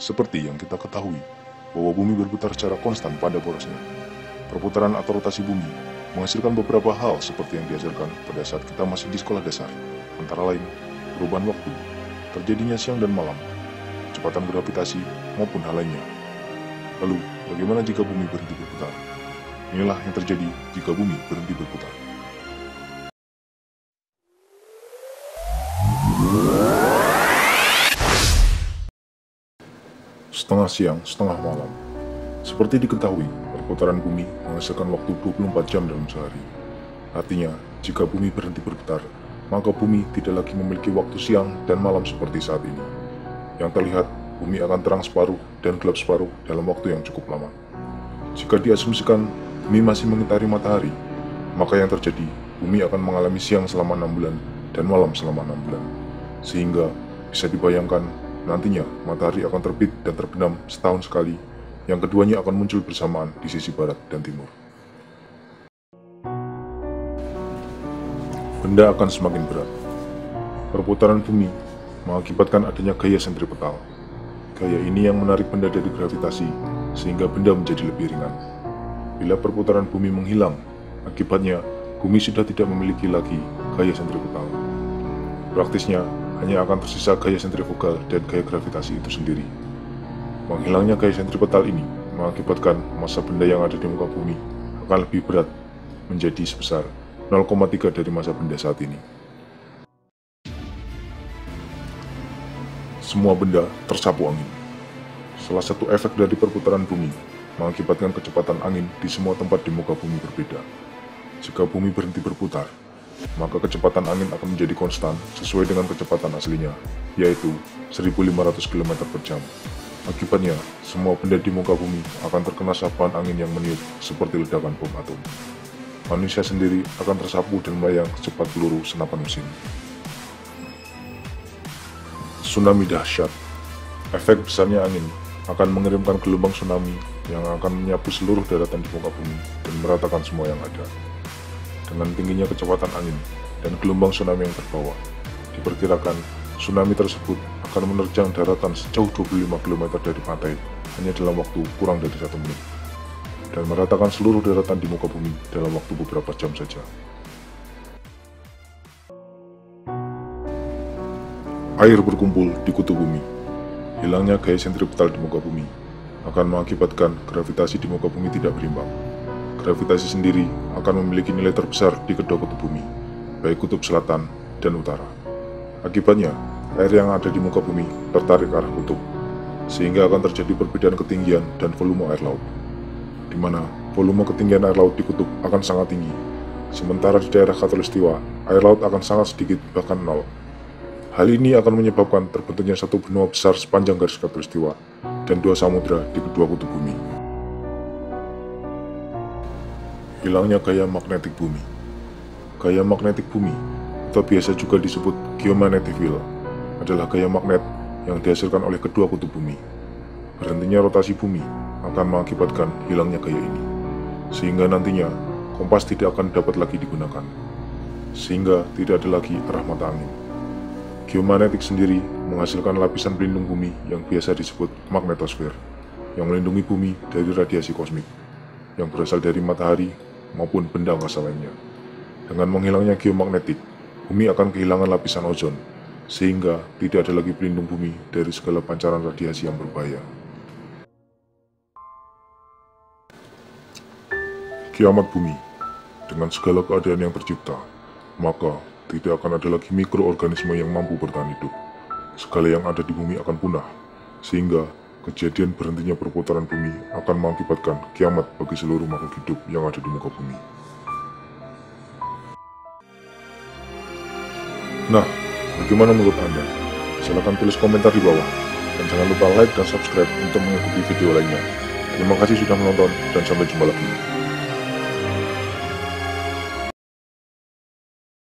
Seperti yang kita ketahui, bahwa bumi berputar secara konstan pada porosnya. Perputaran atau rotasi bumi menghasilkan beberapa hal seperti yang diajarkan pada saat kita masih di sekolah dasar, antara lain perubahan waktu, terjadinya siang dan malam, kecepatan gravitasi, maupun hal lainnya. Lalu, bagaimana jika bumi berhenti berputar? Inilah yang terjadi jika bumi berhenti berputar. Setengah siang, setengah malam. Seperti diketahui, perputaran bumi menghasilkan waktu 24 jam dalam sehari. Artinya, jika bumi berhenti berputar, maka bumi tidak lagi memiliki waktu siang dan malam seperti saat ini. Yang terlihat, bumi akan terang separuh dan gelap separuh dalam waktu yang cukup lama. Jika diasumsikan bumi masih mengitari matahari, maka yang terjadi, bumi akan mengalami siang selama 6 bulan dan malam selama 6 bulan. Sehingga bisa dibayangkan nantinya matahari akan terbit dan terbenam setahun sekali, yang keduanya akan muncul bersamaan di sisi barat dan timur. Benda akan semakin berat. Perputaran bumi mengakibatkan adanya gaya sentripetal. Gaya ini yang menarik benda dari gravitasi, sehingga benda menjadi lebih ringan. Bila perputaran bumi menghilang, akibatnya bumi sudah tidak memiliki lagi gaya sentripetal. Praktisnya, hanya akan tersisa gaya sentrifugal dan gaya gravitasi itu sendiri. Menghilangnya gaya sentripetal ini mengakibatkan massa benda yang ada di muka bumi akan lebih berat, menjadi sebesar 0,3 dari massa benda saat ini. Semua benda tersapu angin. Salah satu efek dari perputaran bumi mengakibatkan kecepatan angin di semua tempat di muka bumi berbeda. Jika bumi berhenti berputar, maka kecepatan angin akan menjadi konstan sesuai dengan kecepatan aslinya, yaitu 1500 km per jam. Akibatnya, semua benda di muka bumi akan terkena sapuan angin yang meniup seperti ledakan bom atom. Manusia sendiri akan tersapu dan melayang secepat peluru senapan mesin. Tsunami dahsyat. Efek besarnya angin akan mengirimkan gelombang tsunami yang akan menyapu seluruh daratan di muka bumi dan meratakan semua yang ada. Dengan tingginya kecepatan angin dan gelombang tsunami yang terbawa, diperkirakan tsunami tersebut akan menerjang daratan sejauh 25 km dari pantai hanya dalam waktu kurang dari 1 menit, dan meratakan seluruh daratan di muka bumi dalam waktu beberapa jam saja. Air berkumpul di kutub bumi. Hilangnya gaya sentripetal di muka bumi akan mengakibatkan gravitasi di muka bumi tidak berimbang. Gravitasi sendiri akan memiliki nilai terbesar di kedua kutub bumi, baik kutub selatan dan utara. Akibatnya, air yang ada di muka bumi tertarik ke arah kutub, sehingga akan terjadi perbedaan ketinggian dan volume air laut, di mana volume ketinggian air laut di kutub akan sangat tinggi, sementara di daerah khatulistiwa, air laut akan sangat sedikit, bahkan nol. Hal ini akan menyebabkan terbentuknya satu benua besar sepanjang garis khatulistiwa dan 2 samudra di kedua kutub bumi. Hilangnya gaya magnetik bumi. Gaya magnetik bumi, atau biasa juga disebut geomagnetic field, adalah gaya magnet yang dihasilkan oleh kedua kutub bumi. Berhentinya rotasi bumi akan mengakibatkan hilangnya gaya ini, sehingga nantinya kompas tidak akan dapat lagi digunakan, sehingga tidak ada lagi arah mata angin. Geomagnetik sendiri menghasilkan lapisan pelindung bumi yang biasa disebut magnetosfer, yang melindungi bumi dari radiasi kosmik yang berasal dari matahari maupun benda angkasa lainnya. Dengan menghilangnya geomagnetik, bumi akan kehilangan lapisan ozon, sehingga tidak ada lagi pelindung bumi dari segala pancaran radiasi yang berbahaya. Kiamat bumi. Dengan segala keadaan yang tercipta, maka tidak akan ada lagi mikroorganisme yang mampu bertahan hidup. Segala yang ada di bumi akan punah, sehingga kejadian berhentinya perputaran bumi akan mengakibatkan kiamat bagi seluruh makhluk hidup yang ada di muka bumi. Nah, bagaimana menurut Anda? Silahkan tulis komentar di bawah, dan jangan lupa like dan subscribe untuk mengikuti video lainnya. Terima kasih sudah menonton, dan sampai jumpa lagi.